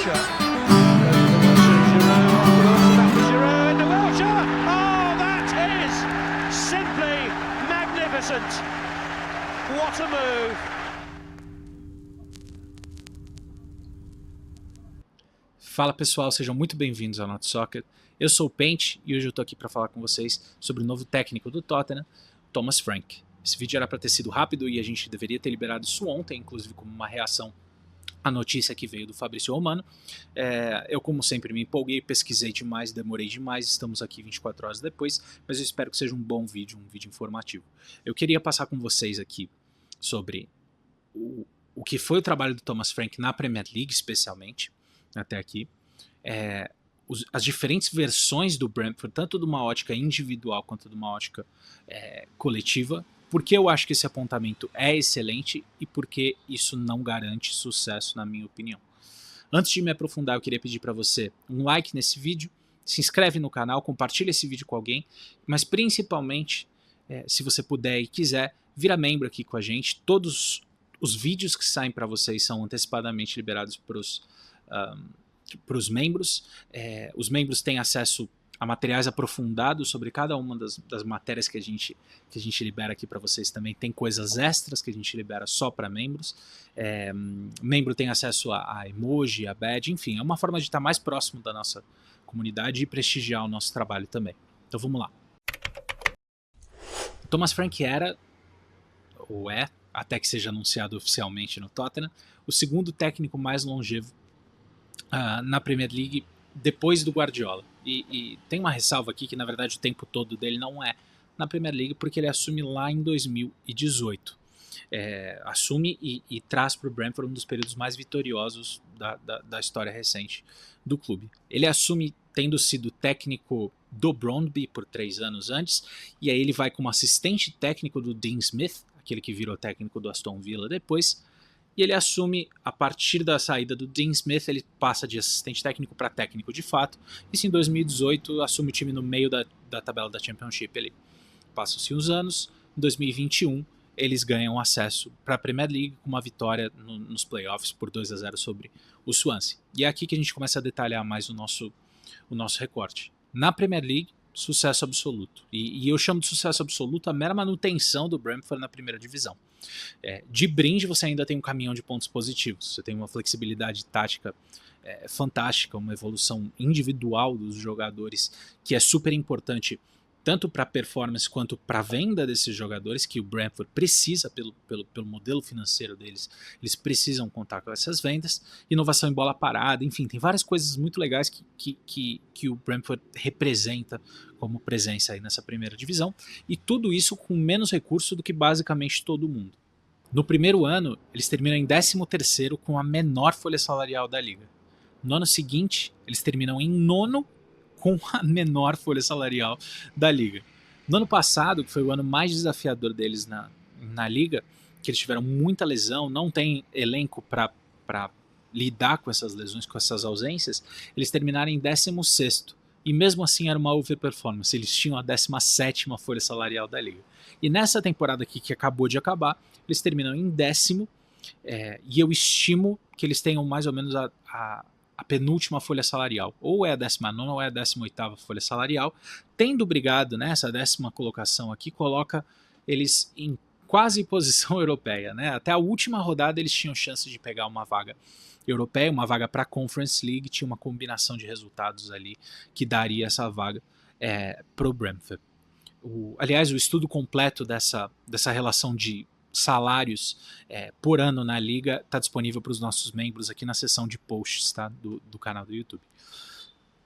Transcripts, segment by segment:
Wilshere. Goes to Wilshere, Giroud off the Wilshere, back to Giroud, into Wilshere! Oh, that is simply magnificent! What a move! Fala pessoal, sejam muito bem-vindos ao Not Soccer. Eu sou o Pente e hoje eu tô aqui para falar com vocês sobre o novo técnico do Tottenham, Thomas Frank. Esse vídeo era para ter sido rápido e a gente deveria ter liberado isso ontem, inclusive como uma reação à notícia que veio do Fabrício Romano. Eu, como sempre, me empolguei, pesquisei demais, demorei demais, estamos aqui 24 horas depois, mas eu espero que seja um bom vídeo, um vídeo informativo. Eu queria passar com vocês aqui sobre o que foi o trabalho do Thomas Frank na Premier League, especialmente, até aqui, as diferentes versões do Brentford, tanto de uma ótica individual quanto de uma ótica coletiva, porque eu acho que esse apontamento é excelente e porque isso não garante sucesso, na minha opinião. Antes de me aprofundar, eu queria pedir para você um like nesse vídeo, se inscreve no canal, compartilha esse vídeo com alguém, mas principalmente, se você puder e quiser, vira membro aqui com a gente. Todos os vídeos que saem para vocês são antecipadamente liberados para os membros. Os membros têm acesso a materiais aprofundados sobre cada uma das matérias que a gente libera aqui para vocês também. Tem coisas extras que a gente libera só para membros. Membro tem acesso a emoji, a badge, enfim, é uma forma de estar mais próximo da nossa comunidade e prestigiar o nosso trabalho também. Então vamos lá. Thomas Frank era, ou é, até que seja anunciado oficialmente no Tottenham, o segundo técnico mais longevo na Premier League depois do Guardiola. E tem uma ressalva aqui que na verdade o tempo todo dele não é na Premier League, porque ele assume lá em 2018. Assume e traz para o Brentford um dos períodos mais vitoriosos da história recente do clube. Ele assume tendo sido técnico do Brøndby por 3 anos antes, e aí ele vai como assistente técnico do Dean Smith, aquele que virou técnico do Aston Villa depois, e ele assume, a partir da saída do Dean Smith, ele passa de assistente técnico para técnico de fato, e em 2018 assume o time no meio da tabela da Championship. Ele passam-se uns anos, em 2021 eles ganham acesso para a Premier League com uma vitória nos playoffs por 2-0 sobre o Swansea. E é aqui que a gente começa a detalhar mais o nosso recorte. Na Premier League, sucesso absoluto. E eu chamo de sucesso absoluto a mera manutenção do Brentford na primeira divisão. De brinde você ainda tem um caminhão de pontos positivos, você tem uma flexibilidade tática fantástica, uma evolução individual dos jogadores que é super importante tanto para a performance quanto para a venda desses jogadores, que o Brentford precisa pelo modelo financeiro deles, eles precisam contar com essas vendas, inovação em bola parada, enfim, tem várias coisas muito legais que o Brentford representa como presença aí nessa primeira divisão, e tudo isso com menos recurso do que basicamente todo mundo. No primeiro ano, eles terminam em 13º com a menor folha salarial da liga. No ano seguinte, eles terminam em 9º com a menor folha salarial da liga. No ano passado, que foi o ano mais desafiador deles na liga, que eles tiveram muita lesão, não tem elenco para lidar com essas lesões, com essas ausências, eles terminaram em 16º. E mesmo assim era uma overperformance, eles tinham a 17ª folha salarial da liga. E nessa temporada aqui que acabou de acabar, eles terminam em 10º, e eu estimo que eles tenham mais ou menos a penúltima folha salarial, ou é a 19ª ou é a 18ª folha salarial, tendo brigado nessa 10ª colocação aqui, coloca eles em quase posição europeia, né? Até a última rodada eles tinham chance de pegar uma vaga europeia, uma vaga para a Conference League, tinha uma combinação de resultados ali que daria essa vaga para o Brentford. Aliás, o estudo completo dessa relação de salários por ano na liga está disponível para os nossos membros aqui na seção de posts, tá? do canal do YouTube.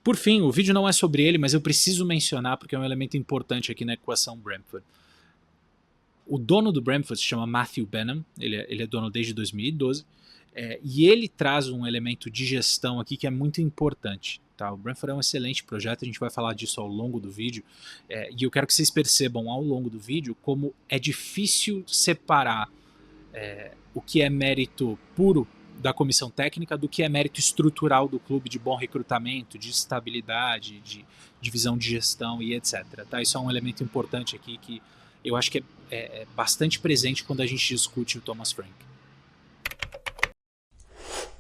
Por fim, o vídeo não é sobre ele, mas eu preciso mencionar porque é um elemento importante aqui na equação Brentford. O dono do Brentford se chama Matthew Benham, ele é dono desde 2012, e ele traz um elemento de gestão aqui que é muito importante. Tá? O Brentford é um excelente projeto, a gente vai falar disso ao longo do vídeo, e eu quero que vocês percebam ao longo do vídeo como é difícil separar o que é mérito puro da comissão técnica do que é mérito estrutural do clube, de bom recrutamento, de estabilidade, de visão de gestão e etc. Tá? Isso é um elemento importante aqui que eu acho que é bastante presente quando a gente discute o Thomas Frank.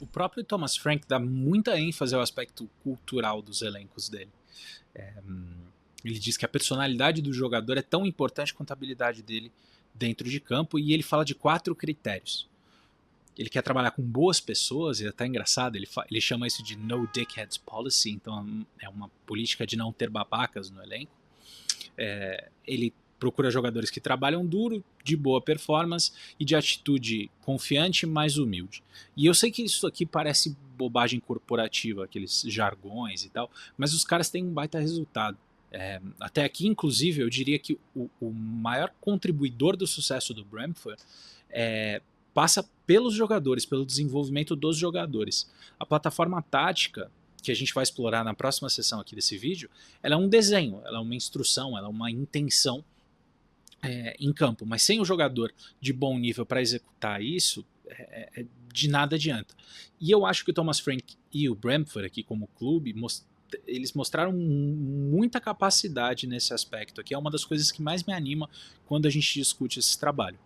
O próprio Thomas Frank dá muita ênfase ao aspecto cultural dos elencos dele. Ele diz que a personalidade do jogador é tão importante quanto a habilidade dele dentro de campo, e ele fala de 4 critérios. Ele quer trabalhar com boas pessoas, e é até engraçado, ele chama isso de no dickheads policy, então é uma política de não ter babacas no elenco. Ele procura jogadores que trabalham duro, de boa performance e de atitude confiante, mas humilde. E eu sei que isso aqui parece bobagem corporativa, aqueles jargões e tal, mas os caras têm um baita resultado. Até aqui, inclusive, eu diria que o maior contribuidor do sucesso do Brentford passa pelos jogadores, pelo desenvolvimento dos jogadores. A plataforma tática, que a gente vai explorar na próxima sessão aqui desse vídeo, ela é um desenho, ela é uma instrução, ela é uma intenção em campo, mas sem o jogador de bom nível para executar isso, de nada adianta. E eu acho que o Thomas Frank e o Brentford aqui como clube, eles mostraram muita capacidade nesse aspecto aqui, é uma das coisas que mais me anima quando a gente discute esse trabalho.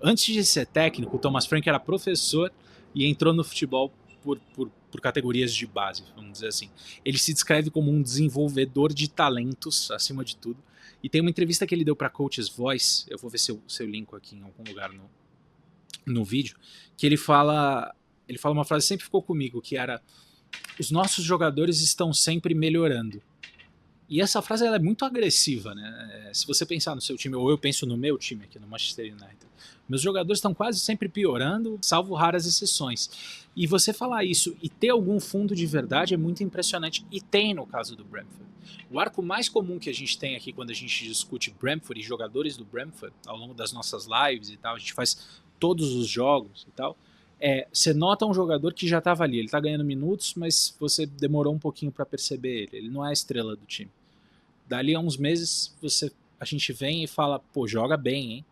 Antes de ser técnico, o Thomas Frank era professor e entrou no futebol por categorias de base, vamos dizer assim. Ele se descreve como um desenvolvedor de talentos, acima de tudo, e tem uma entrevista que ele deu para Coach's Voice, eu vou ver se eu linko aqui em algum lugar no vídeo, que ele fala uma frase que sempre ficou comigo, que era: os nossos jogadores estão sempre melhorando. E essa frase ela é muito agressiva, né? Se você pensar no seu time, ou eu penso no meu time aqui no Manchester United, meus jogadores estão quase sempre piorando, salvo raras exceções. E você falar isso e ter algum fundo de verdade é muito impressionante. E tem no caso do Brentford. O arco mais comum que a gente tem aqui quando a gente discute Brentford e jogadores do Brentford, ao longo das nossas lives e tal, a gente faz todos os jogos e tal, você nota um jogador que já estava ali, ele está ganhando minutos, mas você demorou um pouquinho para perceber ele não é a estrela do time. Dali a uns meses a gente vem e fala, pô, joga bem, hein?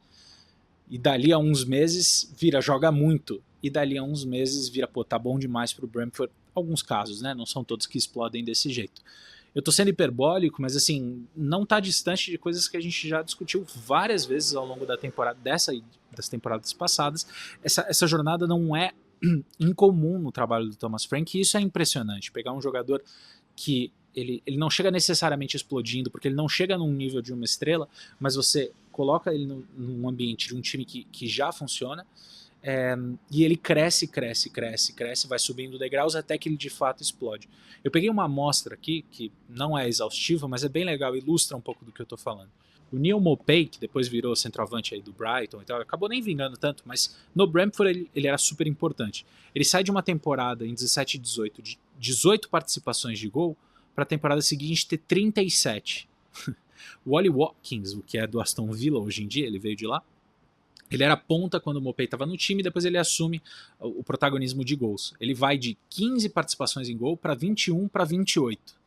E dali a uns meses vira, joga muito. E dali a uns meses vira, pô, tá bom demais pro Brentford. Alguns casos, né? Não são todos que explodem desse jeito. Eu tô sendo hiperbólico, mas assim, não tá distante de coisas que a gente já discutiu várias vezes ao longo da temporada, das temporadas passadas. Essa jornada não é incomum no trabalho do Thomas Frank, e isso é impressionante. Pegar um jogador que ele não chega necessariamente explodindo, porque ele não chega num nível de uma estrela, mas você coloca ele num ambiente de um time que já funciona, e ele cresce, vai subindo degraus até que ele de fato explode. Eu peguei uma amostra aqui, que não é exaustiva, mas é bem legal, ilustra um pouco do que eu estou falando. O Neal Maupay, que depois virou centroavante aí do Brighton e tal, acabou nem vingando tanto, mas no Brentford ele era super importante. Ele sai de uma temporada em 17 e 18 de 18 participações de gol, para a temporada seguinte ter 37. O Ollie Watkins, o que é do Aston Villa hoje em dia, ele veio de lá, ele era ponta quando o Maupay estava no time, depois ele assume o protagonismo de gols. Ele vai de 15 participações em gol para 21 para 28.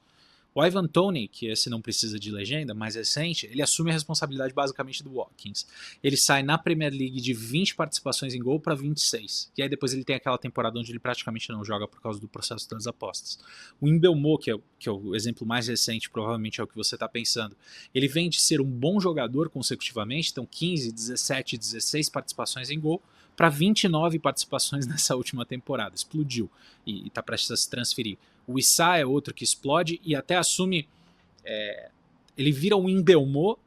O Ivan Toney, que esse não precisa de legenda, mais recente, ele assume a responsabilidade basicamente do Watkins. Ele sai na Premier League de 20 participações em gol para 26. E aí depois ele tem aquela temporada onde ele praticamente não joga por causa do processo das apostas. O Mbeumo, que é o exemplo mais recente, provavelmente é o que você está pensando, ele vem de ser um bom jogador consecutivamente, então 15, 17, 16 participações em gol, para 29 participações nessa última temporada. Explodiu e está prestes a se transferir. O Issa é outro que explode e até assume... ele vira o Mbeumo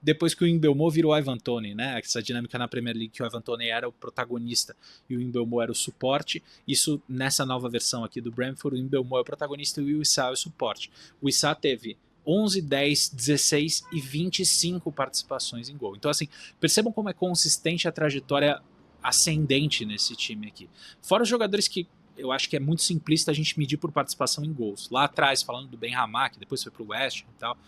depois que o Mbeumo vira o Ivan Toney, né? Essa dinâmica na Premier League que o Ivan Toney era o protagonista e o Mbeumo era o suporte. Isso nessa nova versão aqui do Brentford, o Mbeumo é o protagonista e o Issa é o suporte. O Issa teve 11, 10, 16 e 25 participações em gol. Então assim, percebam como é consistente a trajetória ascendente nesse time aqui. Fora os jogadores que eu acho que é muito simplista a gente medir por participação em gols. Lá atrás, falando do Ben Rama, que depois foi pro West Ham e tal,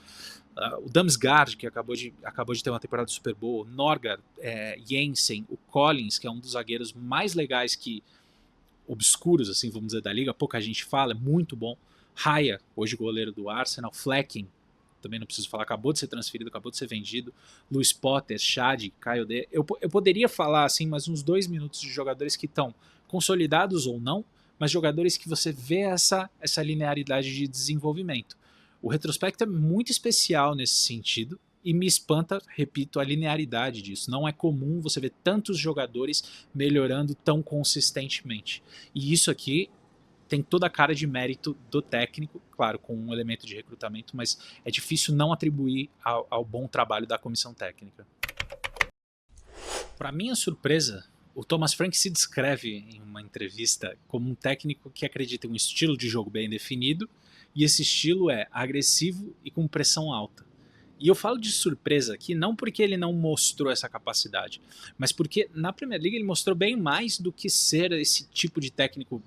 o Damsgaard, que acabou de ter uma temporada super boa, o Norgard, Jensen, o Collins, que é um dos zagueiros mais legais obscuros, assim, vamos dizer, da liga, pouca gente fala, é muito bom. Raya, hoje goleiro do Arsenal, Flecking, também não preciso falar, acabou de ser transferido, acabou de ser vendido, Luis Potter, Shad, Caio D. Eu poderia falar assim mais uns 2 minutos de jogadores que estão consolidados ou não, mas jogadores que você vê essa linearidade de desenvolvimento. O retrospecto é muito especial nesse sentido, E me espanta, repito, a linearidade disso. Não é comum você ver tantos jogadores melhorando tão consistentemente. E isso aqui tem toda a cara de mérito do técnico, claro, com um elemento de recrutamento, mas é difícil não atribuir ao bom trabalho da comissão técnica. Para minha surpresa, o Thomas Frank se descreve em uma entrevista como um técnico que acredita em um estilo de jogo bem definido, e esse estilo é agressivo e com pressão alta. E eu falo de surpresa aqui não porque ele não mostrou essa capacidade, mas porque na Premier League ele mostrou bem mais do que ser esse tipo de técnico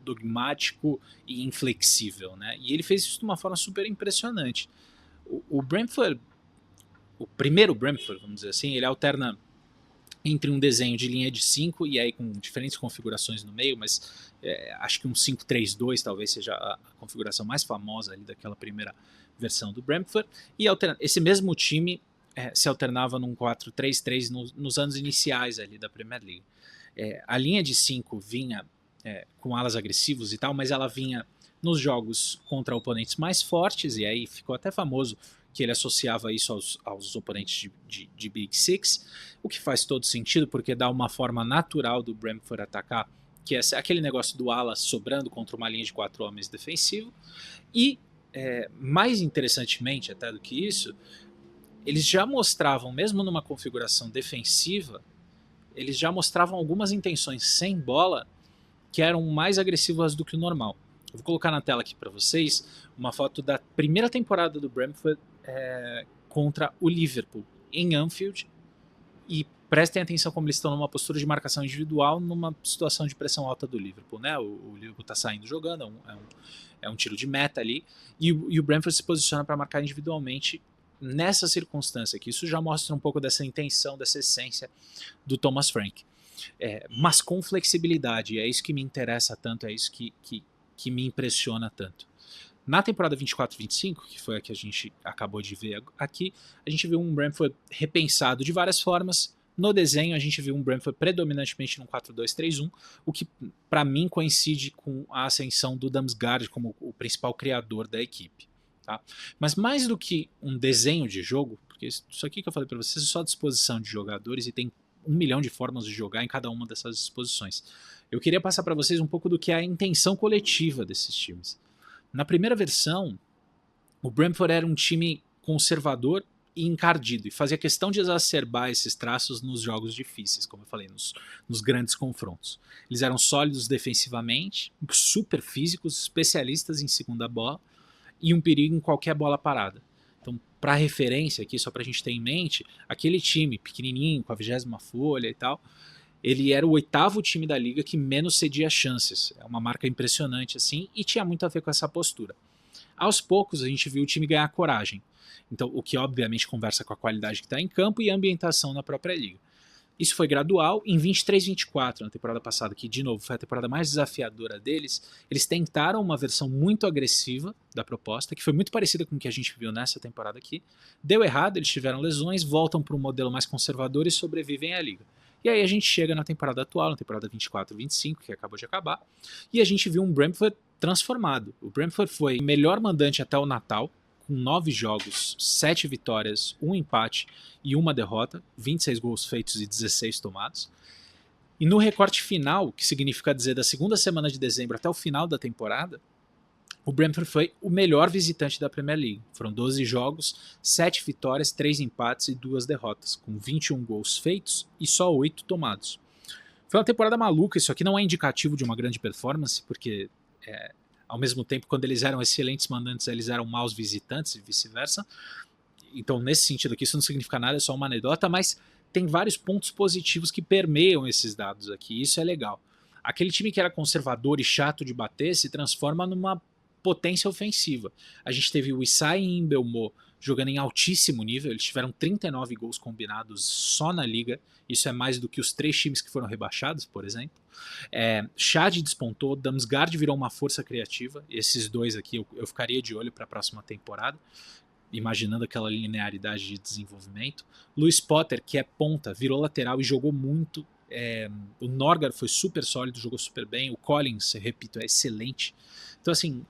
dogmático e inflexível, né? E ele fez isso de uma forma super impressionante. O Brentford, o primeiro Brentford, vamos dizer assim, ele alterna entre um desenho de linha de 5 e aí com diferentes configurações no meio, mas acho que um 5-3-2 talvez seja a configuração mais famosa ali daquela primeira versão do Brentford, e esse mesmo time se alternava num 4-3-3 nos anos iniciais ali da Premier League. A linha de 5 vinha com alas agressivos e tal, mas ela vinha nos jogos contra oponentes mais fortes, e aí ficou até famoso que ele associava isso aos oponentes de Big Six, o que faz todo sentido, porque dá uma forma natural do Brentford atacar, que é aquele negócio do ala sobrando contra uma linha de 4 homens defensivo, e mais interessantemente até do que isso, eles já mostravam, mesmo numa configuração defensiva, eles já mostravam algumas intenções sem bola que eram mais agressivas do que o normal. Eu vou colocar na tela aqui para vocês uma foto da primeira temporada do Brentford contra o Liverpool, em Anfield, e prestem atenção como eles estão numa postura de marcação individual numa situação de pressão alta do Liverpool, né? O Liverpool está saindo jogando, é um tiro de meta ali, e o Brentford se posiciona para marcar individualmente nessa circunstância aqui. Isso já mostra um pouco dessa intenção, dessa essência do Thomas Frank. Mas com flexibilidade, é isso que me interessa tanto, é isso que me impressiona tanto. Na temporada 24-25, que foi a que a gente acabou de ver aqui, a gente viu um Brentford repensado de várias formas. No desenho a gente viu um Brentford predominantemente num 4-2-3-1, o que para mim coincide com a ascensão do Damsgaard como o principal criador da equipe. Tá? Mas mais do que um desenho de jogo, porque isso aqui que eu falei para vocês é só disposição de jogadores e tem 1 milhão de formas de jogar em cada uma dessas disposições. Eu queria passar para vocês um pouco do que é a intenção coletiva desses times. Na primeira versão, o Brentford era um time conservador e encardido, e fazia questão de exacerbar esses traços nos jogos difíceis, como eu falei, nos grandes confrontos. Eles eram sólidos defensivamente, super físicos, especialistas em segunda bola, e um perigo em qualquer bola parada. Então, para referência aqui, só para a gente ter em mente, aquele time pequenininho, com a 20ª folha e tal, ele era o 8º time da liga que menos cedia chances. É uma marca impressionante assim, e tinha muito a ver com essa postura. Aos poucos a gente viu o time ganhar coragem, então, o que obviamente conversa com a qualidade que está em campo e a ambientação na própria liga. Isso foi gradual. Em 23-24, na temporada passada, que de novo foi a temporada mais desafiadora deles, eles tentaram uma versão muito agressiva da proposta, que foi muito parecida com o que a gente viu nessa temporada aqui. Deu errado, eles tiveram lesões, voltam para um modelo mais conservador e sobrevivem à liga. E aí a gente chega na temporada atual, na temporada 24-25, que acabou de acabar, e a gente viu um Brentford transformado. O Brentford foi o melhor mandante até o Natal, com 9 jogos, 7 vitórias, 1 empate e 1 derrota, 26 gols feitos e 16 tomados. E no recorte final, que significa dizer da segunda semana de dezembro até o final da temporada, o Brentford foi o melhor visitante da Premier League. Foram 12 jogos, 7 vitórias, 3 empates e 2 derrotas, com 21 gols feitos e só 8 tomados. Foi uma temporada maluca, isso aqui não é indicativo de uma grande performance, porque ao mesmo tempo, quando eles eram excelentes mandantes, eles eram maus visitantes e vice-versa. Então, nesse sentido aqui, isso não significa nada, é só uma anedota, mas tem vários pontos positivos que permeiam esses dados aqui, e isso é legal. Aquele time que era conservador e chato de bater se transforma numa potência ofensiva. A gente teve o Isai e o Mbeumo jogando em altíssimo nível, eles tiveram 39 gols combinados só na liga, isso é mais do que os 3 times que foram rebaixados, por exemplo. Chad despontou, Damsgaard virou uma força criativa, esses dois aqui eu ficaria de olho para a próxima temporada, imaginando aquela linearidade de desenvolvimento. Lewis Potter, que é ponta, virou lateral e jogou muito. O Norgard foi super sólido, jogou super bem, o Collins, repito, é excelente. Então assim,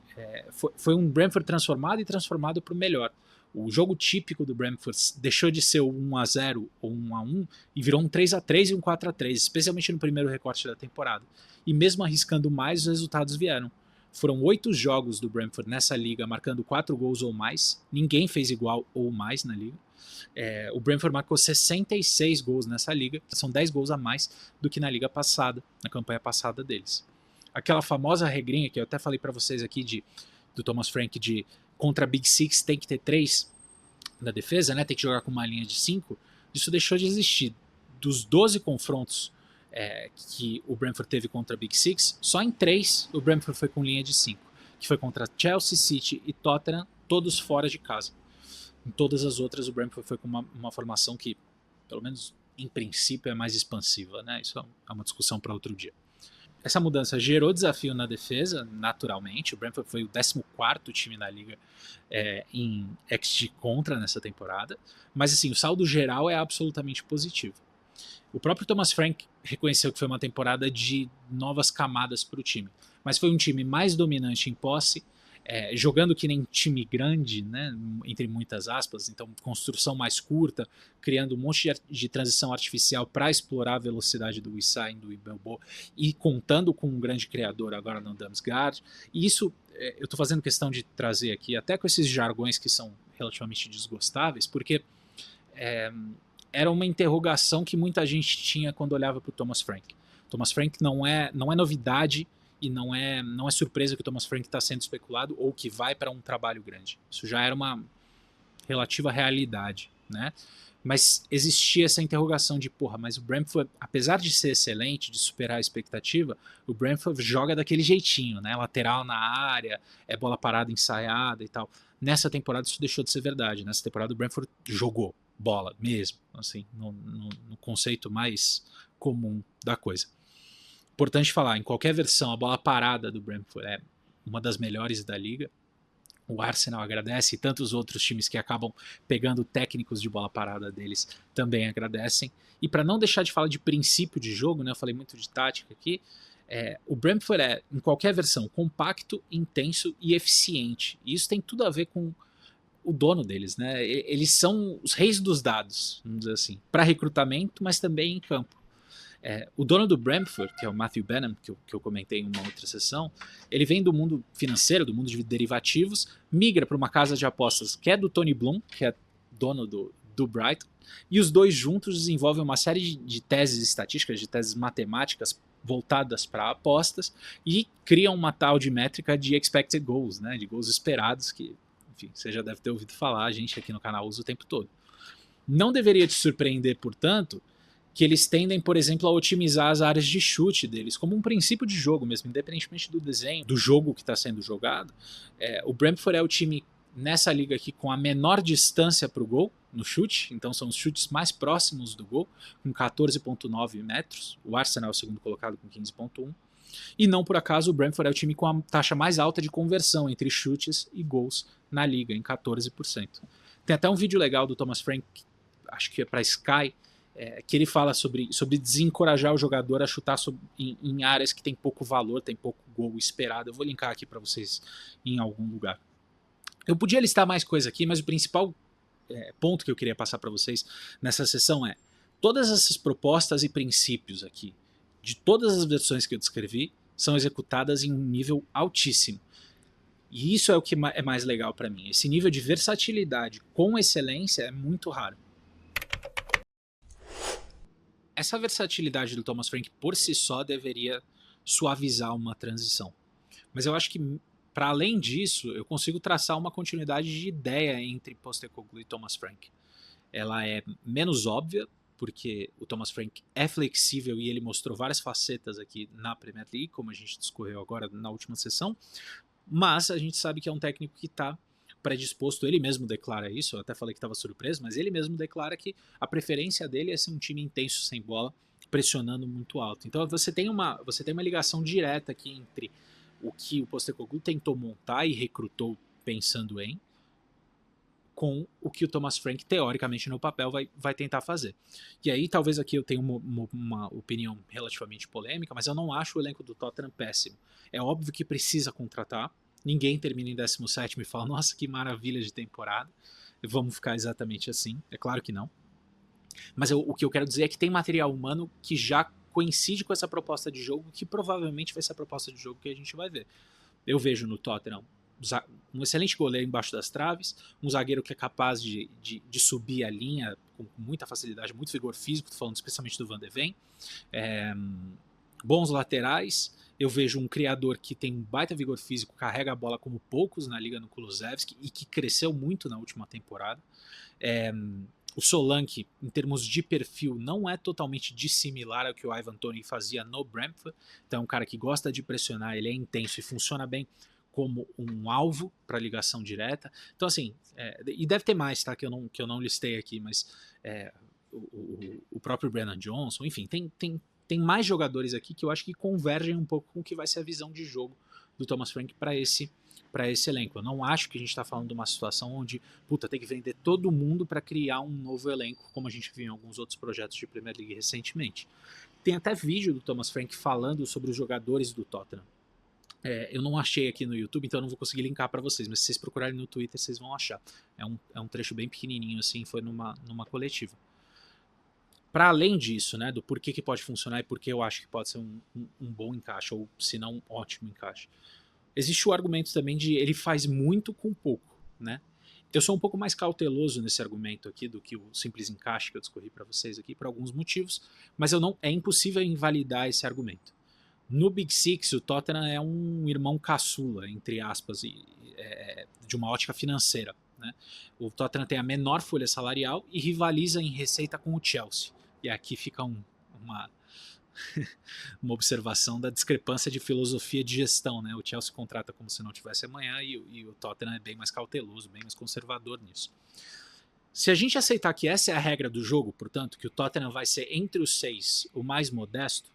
foi um Brentford transformado e transformado para o melhor. O jogo típico do Brentford deixou de ser o 1-0 ou 1-1 e virou um 3-3 e um 4-3, especialmente no primeiro recorte da temporada. E mesmo arriscando mais, os resultados vieram. Foram 8 jogos do Brentford nessa liga, marcando 4 gols ou mais. Ninguém fez igual ou mais na liga. O Brentford marcou 66 gols nessa liga, que são 10 gols a mais do que na liga passada, na campanha passada deles. Aquela famosa regrinha que eu até falei para vocês aqui do Thomas Frank de contra Big Six tem que ter 3 na defesa, né? Tem que jogar com uma linha de 5. Isso deixou de existir. Dos 12 confrontos que o Brentford teve contra Big Six, só em 3 o Brentford foi com linha de 5, que foi contra Chelsea, City e Tottenham, todos fora de casa. Em todas as outras o Brentford foi com uma formação que, pelo menos em princípio, é mais expansiva, né? Isso é uma discussão para outro dia. Essa mudança gerou desafio na defesa, naturalmente. O Brentford foi o 14º time na liga em XG contra nessa temporada. Mas assim, o saldo geral é absolutamente positivo. O próprio Thomas Frank reconheceu que foi uma temporada de novas camadas para o time. Mas foi um time mais dominante em posse, jogando que nem time grande, né, entre muitas aspas, então construção mais curta, criando um monte de transição artificial para explorar a velocidade do Wissa e do Ibelbo, e contando com um grande criador agora no Damsgaard. E isso eu estou fazendo questão de trazer aqui, até com esses jargões que são relativamente desgostáveis, porque era uma interrogação que muita gente tinha quando olhava para o Thomas Frank. Thomas Frank não é novidade, e não é surpresa que o Thomas Frank está sendo especulado ou que vai para um trabalho grande. Isso já era uma relativa realidade, né? Mas existia essa interrogação de, porra, mas o Brentford, apesar de ser excelente, de superar a expectativa, o Brentford joga daquele jeitinho, né? Lateral na área, bola parada ensaiada e tal. Nessa temporada isso deixou de ser verdade. Nessa temporada o Brentford jogou bola mesmo, assim, no conceito mais comum da coisa. Importante falar, em qualquer versão, a bola parada do Brentford é uma das melhores da liga. O Arsenal agradece e tantos outros times que acabam pegando técnicos de bola parada deles também agradecem. E para não deixar de falar de princípio de jogo, né, eu falei muito de tática aqui, o Brentford em qualquer versão, compacto, intenso e eficiente. E isso tem tudo a ver com o dono deles, né? Eles são os reis dos dados, vamos dizer assim, para recrutamento, mas também em campo. O dono do Brentford, que é o Matthew Benham, que eu comentei em uma outra sessão, ele vem do mundo financeiro, do mundo de derivativos, migra para uma casa de apostas que é do Tony Bloom, que é dono do Brighton, e os dois juntos desenvolvem uma série de teses estatísticas, de teses matemáticas voltadas para apostas e criam uma tal de métrica de expected goals, né, de gols esperados, que, enfim, você já deve ter ouvido falar, a gente aqui no canal usa o tempo todo. Não deveria te surpreender, portanto, que eles tendem, por exemplo, a otimizar as áreas de chute deles, como um princípio de jogo mesmo, independentemente do desenho, do jogo que está sendo jogado. O Brentford é o time nessa liga aqui com a menor distância para o gol no chute, então são os chutes mais próximos do gol, com 14,9 metros. O Arsenal é o segundo colocado com 15,1. E não por acaso o Brentford é o time com a taxa mais alta de conversão entre chutes e gols na liga, em 14%. Tem até um vídeo legal do Thomas Frank, acho que é para Sky, que ele fala sobre desencorajar o jogador a chutar em áreas que tem pouco valor, tem pouco gol esperado. Eu vou linkar aqui para vocês em algum lugar. Eu podia listar mais coisa aqui, mas o principal ponto que eu queria passar para vocês nessa sessão é todas essas propostas e princípios aqui, de todas as versões que eu descrevi, são executadas em um nível altíssimo. E isso é o que é mais legal para mim. Esse nível de versatilidade com excelência é muito raro. Essa versatilidade do Thomas Frank por si só deveria suavizar uma transição. Mas eu acho que, para além disso, eu consigo traçar uma continuidade de ideia entre Postecoglou e Thomas Frank. Ela é menos óbvia, porque o Thomas Frank é flexível e ele mostrou várias facetas aqui na Premier League, como a gente discorreu agora na última sessão, mas a gente sabe que é um técnico que está predisposto, ele mesmo declara isso, eu até falei que estava surpreso, mas ele mesmo declara que a preferência dele é ser um time intenso sem bola, pressionando muito alto. Então você tem uma ligação direta aqui entre o que o Postecoglou tentou montar e recrutou pensando em, com o que o Thomas Frank, teoricamente, no papel, vai tentar fazer. E aí, talvez aqui eu tenha uma opinião relativamente polêmica, mas eu não acho o elenco do Tottenham péssimo. É óbvio que precisa contratar, ninguém termina em 17º e fala, nossa, que maravilha de temporada. vamos ficar exatamente assim, é claro que não. Mas o que eu quero dizer é que tem material humano que já coincide com essa proposta de jogo, que provavelmente vai ser a proposta de jogo que a gente vai ver. Eu vejo no Tottenham um excelente goleiro embaixo das traves, um zagueiro que é capaz de subir a linha com muita facilidade, muito vigor físico, tô falando especialmente do Van de Ven, bons laterais. Eu vejo um criador que tem um baita vigor físico, carrega a bola como poucos na liga no Kulusevski e que cresceu muito na última temporada. O Solanke, em termos de perfil, não é totalmente dissimilar ao que o Ivan Toney fazia no Brentford. Então é um cara que gosta de pressionar, ele é intenso e funciona bem como um alvo para ligação direta. Então assim, e deve ter mais, tá, que eu não listei aqui, mas o próprio Brennan Johnson, enfim, tem mais jogadores aqui que eu acho que convergem um pouco com o que vai ser a visão de jogo do Thomas Frank para esse elenco. Eu não acho que a gente está falando de uma situação onde, puta, tem que vender todo mundo para criar um novo elenco, como a gente viu em alguns outros projetos de Premier League recentemente. Tem até vídeo do Thomas Frank falando sobre os jogadores do Tottenham. Eu não achei aqui no YouTube, então eu não vou conseguir linkar para vocês, mas se vocês procurarem no Twitter, vocês vão achar. É um trecho bem pequenininho, assim, foi numa coletiva. Para além disso, né, do porquê que pode funcionar e porque eu acho que pode ser um bom encaixe, ou se não um ótimo encaixe, existe o argumento também de ele faz muito com pouco, né? Eu sou um pouco mais cauteloso nesse argumento aqui do que o simples encaixe que eu discorri para vocês aqui por alguns motivos, mas é impossível invalidar esse argumento. No Big Six, o Tottenham é um irmão caçula, entre aspas, de uma ótica financeira, né? O Tottenham tem a menor folha salarial e rivaliza em receita com o Chelsea. E aqui fica uma observação da discrepância de filosofia de gestão, né? O Chelsea contrata como se não tivesse amanhã e o Tottenham é bem mais cauteloso, bem mais conservador nisso. Se a gente aceitar que essa é a regra do jogo, portanto, que o Tottenham vai ser entre os 6 o mais modesto,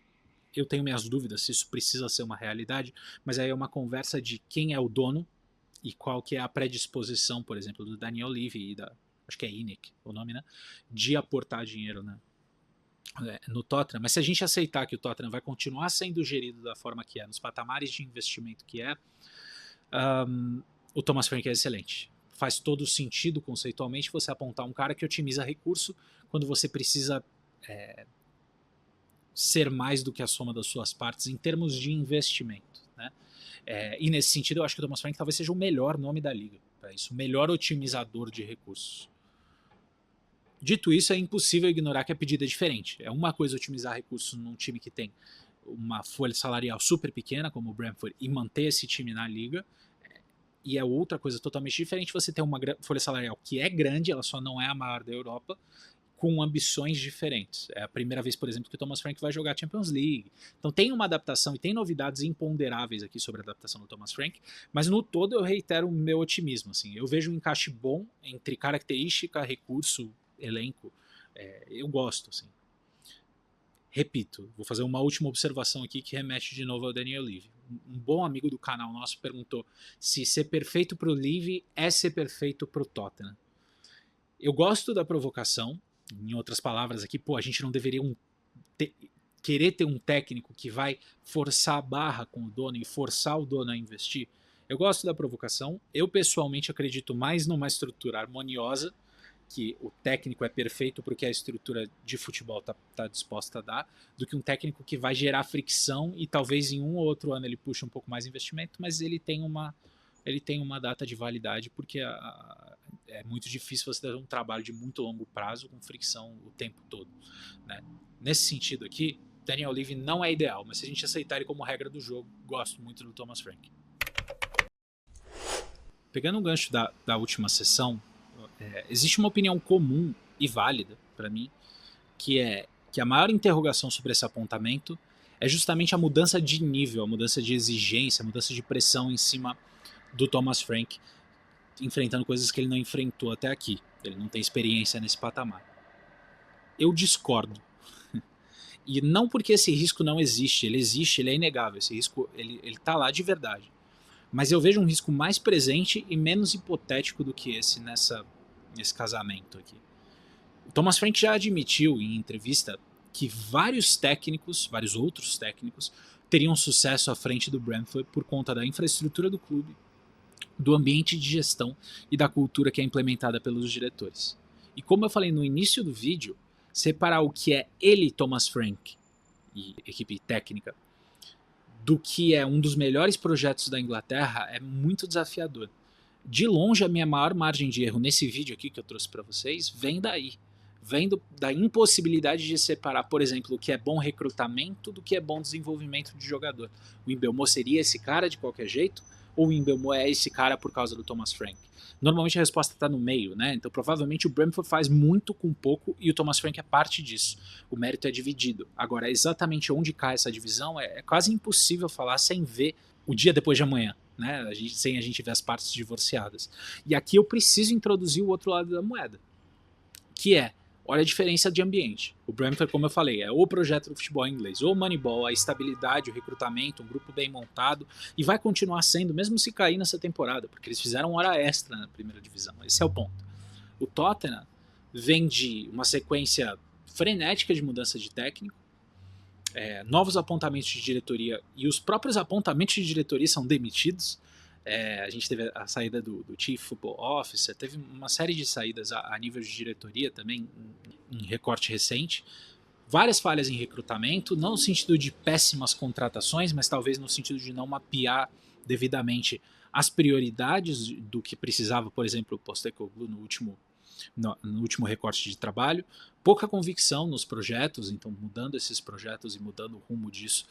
eu tenho minhas dúvidas se isso precisa ser uma realidade, mas aí é uma conversa de quem é o dono e qual que é a predisposição, por exemplo, do Daniel Levy e acho que é Inek o nome, né? De aportar dinheiro, né? No Tottenham, mas se a gente aceitar que o Tottenham vai continuar sendo gerido da forma que é, nos patamares de investimento que é, o Thomas Frank é excelente. Faz todo sentido conceitualmente você apontar um cara que otimiza recurso quando você precisa ser mais do que a soma das suas partes em termos de investimento, né? E nesse sentido eu acho que o Thomas Frank talvez seja o melhor nome da liga para isso, o melhor otimizador de recursos. Dito isso, é impossível ignorar que a pedida é diferente. É uma coisa otimizar recursos num time que tem uma folha salarial super pequena, como o Brentford, e manter esse time na liga. E é outra coisa totalmente diferente você ter uma folha salarial que é grande, ela só não é a maior da Europa, com ambições diferentes. É a primeira vez, por exemplo, que o Thomas Frank vai jogar Champions League. Então tem uma adaptação e tem novidades imponderáveis aqui sobre a adaptação do Thomas Frank, mas no todo eu reitero o meu otimismo. Assim. Eu vejo um encaixe bom entre característica, recurso, elenco, eu gosto, assim. Repito, vou fazer uma última observação aqui que remete de novo ao Daniel Levy. Um bom amigo do canal nosso perguntou se ser perfeito pro Levy é ser perfeito pro Tottenham. Eu gosto da provocação, em outras palavras aqui, a gente não deveria querer ter um técnico que vai forçar a barra com o dono e forçar o dono a investir. Eu gosto da provocação, eu pessoalmente acredito mais numa estrutura harmoniosa, que o técnico é perfeito porque a estrutura de futebol tá disposta a dar, do que um técnico que vai gerar fricção e talvez em um ou outro ano ele puxe um pouco mais investimento, mas ele tem uma data de validade porque é muito difícil você ter um trabalho de muito longo prazo com fricção o tempo todo, né? Nesse sentido aqui, Daniel Levy não é ideal, mas se a gente aceitar ele como regra do jogo, gosto muito do Thomas Frank. Pegando um gancho da última sessão, existe uma opinião comum e válida para mim, que é que a maior interrogação sobre esse apontamento é justamente a mudança de nível, a mudança de exigência, a mudança de pressão em cima do Thomas Frank, enfrentando coisas que ele não enfrentou até aqui. Ele não tem experiência nesse patamar. Eu discordo. E não porque esse risco não existe, ele é inegável, esse risco ele tá lá de verdade. Mas eu vejo um risco mais presente e menos hipotético do que esse nesse casamento aqui. O Thomas Frank já admitiu em entrevista que vários outros técnicos, teriam sucesso à frente do Brentford por conta da infraestrutura do clube, do ambiente de gestão e da cultura que é implementada pelos diretores. E como eu falei no início do vídeo, separar o que é ele, Thomas Frank, e equipe técnica, do que é um dos melhores projetos da Inglaterra é muito desafiador. De longe, a minha maior margem de erro nesse vídeo aqui que eu trouxe para vocês vem daí. Vem da impossibilidade de separar, por exemplo, o que é bom recrutamento do que é bom desenvolvimento de jogador. O Mbeumo seria esse cara de qualquer jeito? Ou o Mbeumo é esse cara por causa do Thomas Frank? Normalmente a resposta está no meio, né? Então provavelmente o Brentford faz muito com pouco e o Thomas Frank é parte disso. O mérito é dividido. Agora, exatamente onde cai essa divisão é quase impossível falar sem ver o dia depois de amanhã, né? Sem a gente ver as partes divorciadas. E aqui eu preciso introduzir o outro lado da moeda, que é, olha a diferença de ambiente. O Brentford, como eu falei, é o projeto do futebol inglês, o Moneyball, a estabilidade, o recrutamento, um grupo bem montado, e vai continuar sendo, mesmo se cair nessa temporada, porque eles fizeram hora extra na primeira divisão. Esse é o ponto. O Tottenham vem de uma sequência frenética de mudança de técnico, novos apontamentos de diretoria, e os próprios apontamentos de diretoria são demitidos. A gente teve a saída do Chief Football Officer, teve uma série de saídas a nível de diretoria também, em recorte recente. Várias falhas em recrutamento, não no sentido de péssimas contratações, mas talvez no sentido de não mapear devidamente as prioridades do que precisava, por exemplo, o Postecoglou no último recorte de trabalho. Pouca convicção nos projetos, então mudando esses projetos e mudando o rumo disso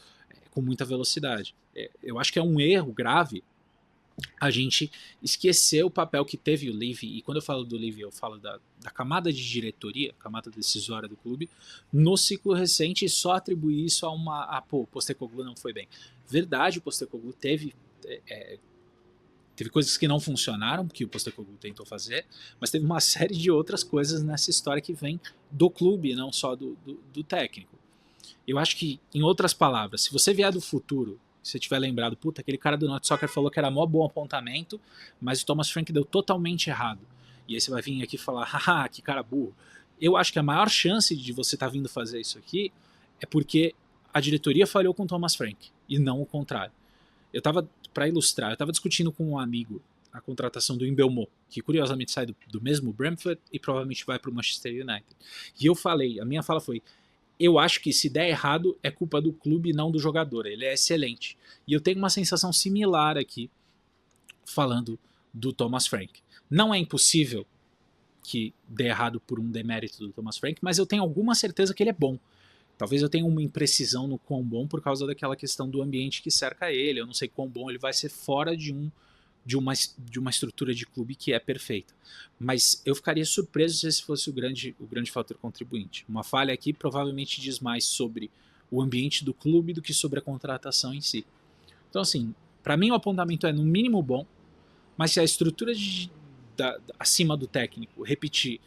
com muita velocidade. Eu acho que é um erro grave a gente esquecer o papel que teve o Levy, e quando eu falo do Levy eu falo da camada de diretoria, camada decisória do clube, no ciclo recente, e só atribuir isso a o Postecoglou não foi bem. Verdade, o Postecoglou teve coisas que não funcionaram, que o Postecoglou tentou fazer, mas teve uma série de outras coisas nessa história que vem do clube, não só do técnico. Eu acho que, em outras palavras, se você vier do futuro, se você tiver lembrado, puta, aquele cara do Not Soccer falou que era mó bom apontamento, mas o Thomas Frank deu totalmente errado. E aí você vai vir aqui falar, haha, que cara burro. Eu acho que a maior chance de você estar vindo fazer isso aqui é porque a diretoria falhou com o Thomas Frank, e não o contrário. Para ilustrar, eu estava discutindo com um amigo a contratação do Mbeumo, que curiosamente sai do mesmo Brentford e provavelmente vai para o Manchester United. E eu falei, a minha fala foi, eu acho que se der errado é culpa do clube e não do jogador. Ele é excelente. E eu tenho uma sensação similar aqui falando do Thomas Frank. Não é impossível que dê errado por um demérito do Thomas Frank, mas eu tenho alguma certeza que ele é bom. Talvez eu tenha uma imprecisão no quão bom por causa daquela questão do ambiente que cerca ele. Eu não sei quão bom ele vai ser fora de uma estrutura de clube que é perfeita. Mas eu ficaria surpreso se esse fosse o grande fator contribuinte. Uma falha aqui provavelmente diz mais sobre o ambiente do clube do que sobre a contratação em si. Então, assim, para mim o apontamento é no mínimo bom, mas se a estrutura acima do técnico repetir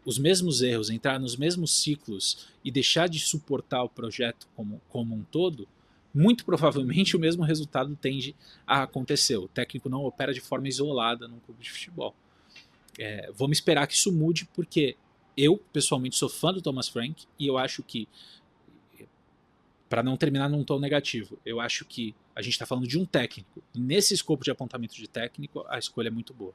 os mesmos erros, entrar nos mesmos ciclos e deixar de suportar o projeto como um todo, muito provavelmente o mesmo resultado tende a acontecer. O técnico não opera de forma isolada num clube de futebol. Vamos esperar que isso mude, porque eu, pessoalmente, sou fã do Thomas Frank e eu acho que, para não terminar num tom negativo, eu acho que a gente está falando de um técnico. E nesse escopo de apontamento de técnico, a escolha é muito boa.